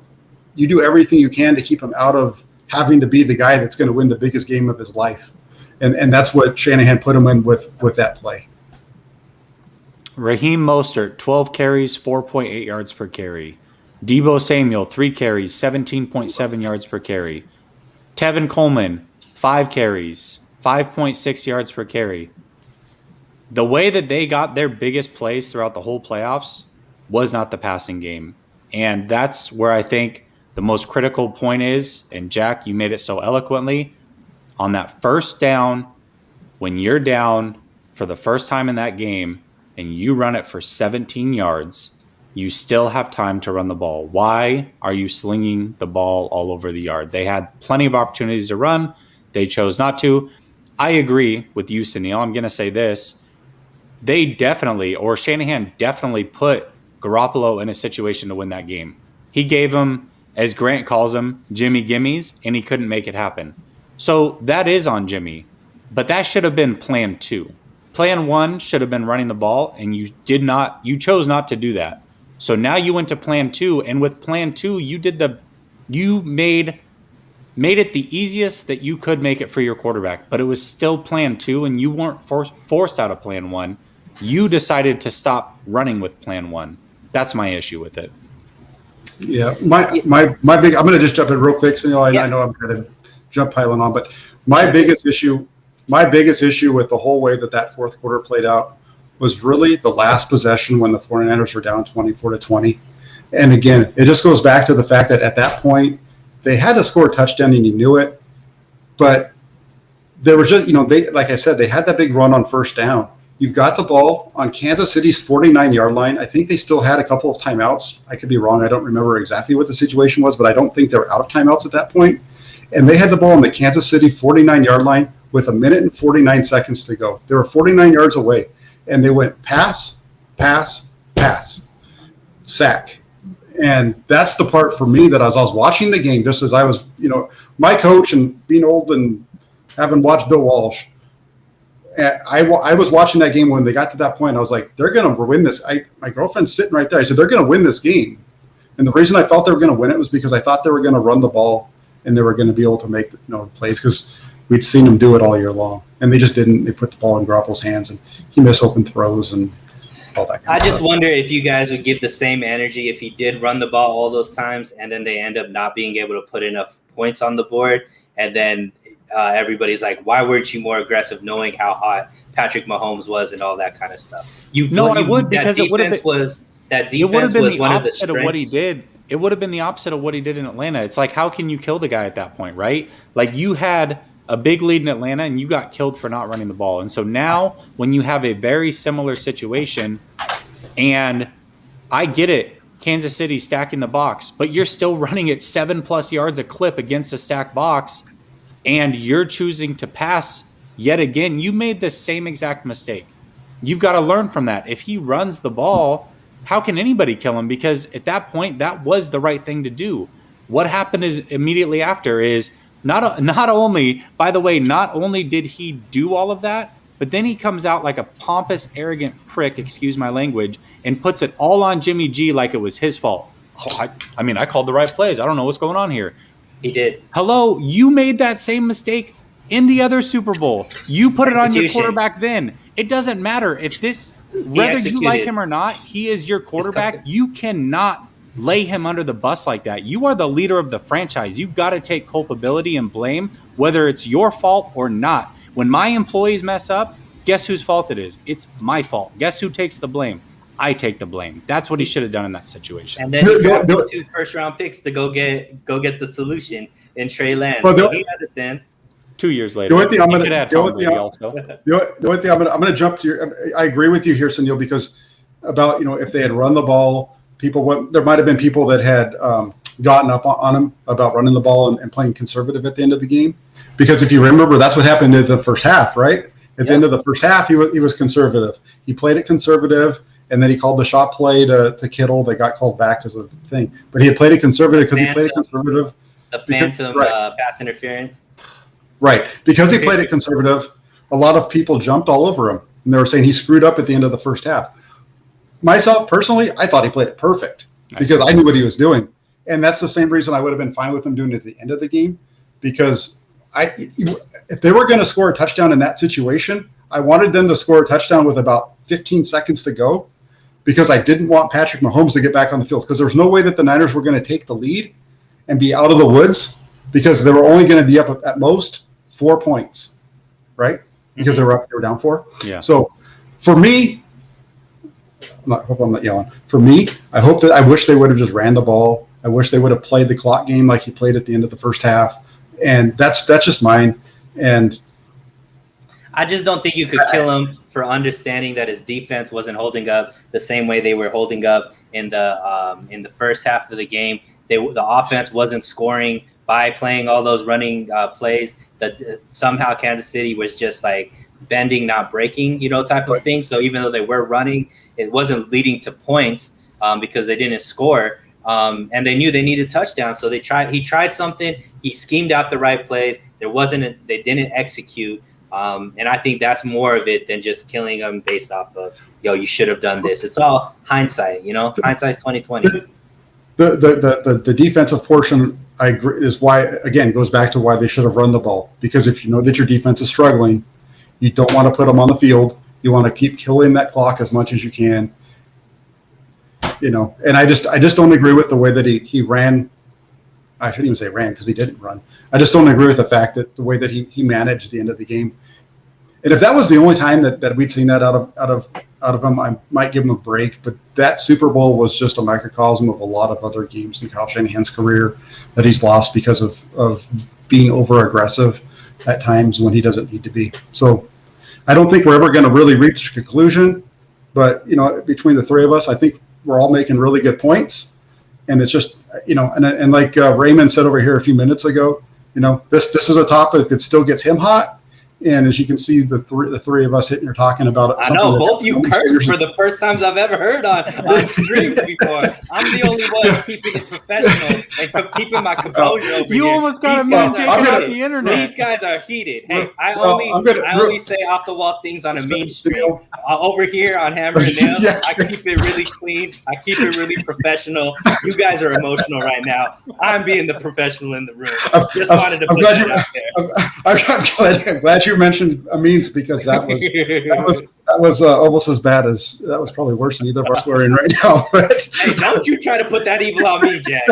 do everything you can to keep him out of having to be the guy that's going to win the biggest game of his life. And that's what Shanahan put him in with that play. Raheem Mostert, 12 carries, 4.8 yards per carry. Deebo Samuel, 3 carries, 17.7 yards per carry. Tevin Coleman, 5 carries, 5.6 yards per carry. The way that they got their biggest plays throughout the whole playoffs was not the passing game. And that's where I think the most critical point is. And Jack, you made it so eloquently. On that first down, when you're down for the first time in that game and you run it for 17 yards, you still have time to run the ball. Why are you slinging the ball all over the yard? They had plenty of opportunities to run. They chose not to. I agree with you, Sunil. I'm going to say this. They definitely, or Shanahan definitely put Garoppolo in a situation to win that game. He gave him, as Grant calls them, Jimmy Gimmies, and he couldn't make it happen. So that is on Jimmy. But that should have been plan 2. Plan 1 should have been running the ball, and you chose not to do that. So now you went to plan 2, and with plan 2, you made it the easiest that you could make it for your quarterback, but it was still plan 2, and you weren't forced out of plan 1. You decided to stop running with plan 1. That's my issue with it. Yeah, my big. I'm going to just jump in real quick, so I know I'm kind of piling on, but my biggest issue with the whole way that fourth quarter played out was really the last possession when the 49ers were down 24-20. And again, it just goes back to the fact that at that point they had to score a touchdown and you knew it, but there was just, like I said, they had that big run on first down. You've got the ball on Kansas City's 49-yard line. I think they still had a couple of timeouts. I could be wrong. I don't remember exactly what the situation was, but I don't think they were out of timeouts at that point. And they had the ball on the Kansas City 49-yard line with 1 minute and 49 seconds to go. They were 49 yards away. And they went pass, pass, pass, sack. And that's the part for me that as I was watching the game, just as I was, my coach and being old and having watched Bill Walsh, I was watching that game when they got to that point. I was like, they're going to win this. My girlfriend's sitting right there. I said, they're going to win this game. And the reason I thought they were going to win it was because I thought they were going to run the ball and they were going to be able to make the plays because we'd seen them do it all year long. And they just didn't. They put the ball in Garoppolo's hands and he missed open throws and all that kind of stuff. I just wonder if you guys would give the same energy if he did run the ball all those times and then they end up not being able to put enough points on the board. And then everybody's like, why weren't you more aggressive knowing how hot Patrick Mahomes was and all that kind of stuff? I would, because it would have been the one of the opposite of what he did. It would have been the opposite of what he did in Atlanta. It's like, how can you kill the guy at that point, right? Like, you had a big lead in Atlanta and you got killed for not running the ball. And so now when you have a very similar situation, and I get it, Kansas City stacking the box, but you're still running at 7+ yards a clip against a stacked box, and you're choosing to pass yet again. You made the same exact mistake. You've got to learn from that. If he runs the ball, how can anybody kill him? Because at that point, that was the right thing to do. What happened is immediately after is not only did he do all of that, but then he comes out like a pompous, arrogant prick, excuse my language, and puts it all on Jimmy G like it was his fault. Oh, I called the right plays. I don't know what's going on here. He did. Hello, you made that same mistake in the other Super Bowl. You put it on your quarterback then. It doesn't matter if whether you like him or not, he is your quarterback. You cannot lay him under the bus like that. You are the leader of the franchise. You've got to take culpability and blame, whether it's your fault or not. When my employees mess up, guess whose fault it is? It's my fault. Guess who takes the blame? I take the blame. That's what he should have done in that situation. And then he got 2 first-round picks to go get the solution in Trey Lance. So he understands. 2 years later. The only thing I'm going to jump to I agree with you here, Sunil, because about if they had run the ball, there might have been people that had gotten up on him about running the ball and playing conservative at the end of the game. Because if you remember, that's what happened in the first half, right? At the end of the first half, he was conservative. He played it conservative, and then he called the shot play to Kittle that got called back as a thing. But he had played it conservative because he played it conservative. The phantom pass interference. Right. Because he played it conservative, a lot of people jumped all over him. And they were saying he screwed up at the end of the first half. Myself, personally, I thought he played it perfect because I knew what he was doing. And that's the same reason I would have been fine with him doing it at the end of the game, because if they were going to score a touchdown in that situation, I wanted them to score a touchdown with about 15 seconds to go, because I didn't want Patrick Mahomes to get back on the field, because there's no way that the Niners were going to take the lead and be out of the woods, because they were only going to be up at most 4 points, right? Because they were down 4. Yeah. So for me, I hope I'm not yelling. For me, I wish they would have just ran the ball. I wish they would have played the clock game like he played at the end of the first half. And that's just mine. And I just don't think you could kill him for understanding that his defense wasn't holding up the same way they were holding up in the first half of the game. The offense wasn't scoring by playing all those running plays. That somehow Kansas City was just like bending, not breaking, type of thing. So even though they were running, it wasn't leading to points because they didn't score. And they knew they needed touchdowns. So he tried something. He schemed out the right plays. They didn't execute. And I think that's more of it than just killing them based off of, you should have done this. It's all hindsight, hindsight's 2020. The defensive portion, I agree, is why, again, goes back to why they should have run the ball. Because if you know that your defense is struggling, you don't want to put them on the field. You want to keep killing that clock as much as you can. And I just don't agree with the way that he ran. I shouldn't even say ran, because he didn't run. I just don't agree with the fact that the way that he managed the end of the game. And if that was the only time that we'd seen that out of him, I might give him a break. But that Super Bowl was just a microcosm of a lot of other games in Kyle Shanahan's career that he's lost because of being over aggressive at times when he doesn't need to be. So I don't think we're ever going to really reach a conclusion. But between the three of us, I think we're all making really good points. And it's just, and like Raymond said over here a few minutes ago, this is a topic that still gets him hot. And as you can see, the three of us hitting or talking about it. I know both you cursed for the first times I've ever heard on streams before. I'm the only one keeping it professional and keeping my composure over You here. almost got a man taken off the internet. These guys are heated. Hey, I only say off the wall things on a mean stream. Over here on Hammer and Nails, I keep it really clean. I keep it really professional. You guys are emotional right now. I'm being the professional in the room. Just wanted to put that out there. I'm glad you mentioned memes, because that was almost as bad as, that was probably worse than either of us we're in right now. But hey, don't you try to put that evil on me, Jack.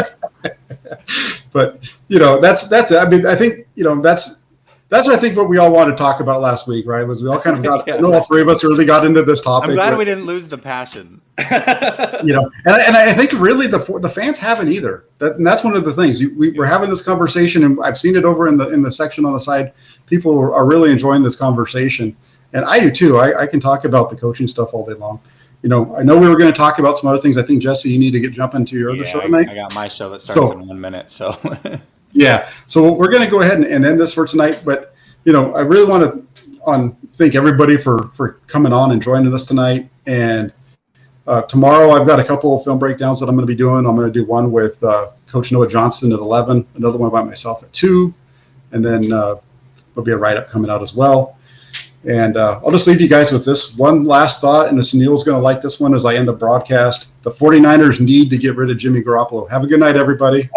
But that's it. I mean, I think that's what I think what we all wanted to talk about last week, right? Was we all kind of got, all three of us really got into this topic. I'm glad we didn't lose the passion. And I think really the fans haven't either. And that's one of the things. We're having this conversation, and I've seen it over in the section on the side. People are really enjoying this conversation, and I do too. I can talk about the coaching stuff all day long. I know we were going to talk about some other things. I think, Jesse, you need to jump into your other show tonight. I got my show that starts in 1 minute, so. Yeah, so we're going to go ahead and end this for tonight. But I really want to thank everybody for coming on and joining us tonight. And tomorrow I've got a couple of film breakdowns that I'm going to be doing. I'm going to do one with Coach Noah Johnson at 11, another one by myself at 2, and then there'll be a write-up coming out as well. And I'll just leave you guys with this one last thought, and Neil's going to like this one as I end the broadcast. The 49ers need to get rid of Jimmy Garoppolo. Have a good night, everybody.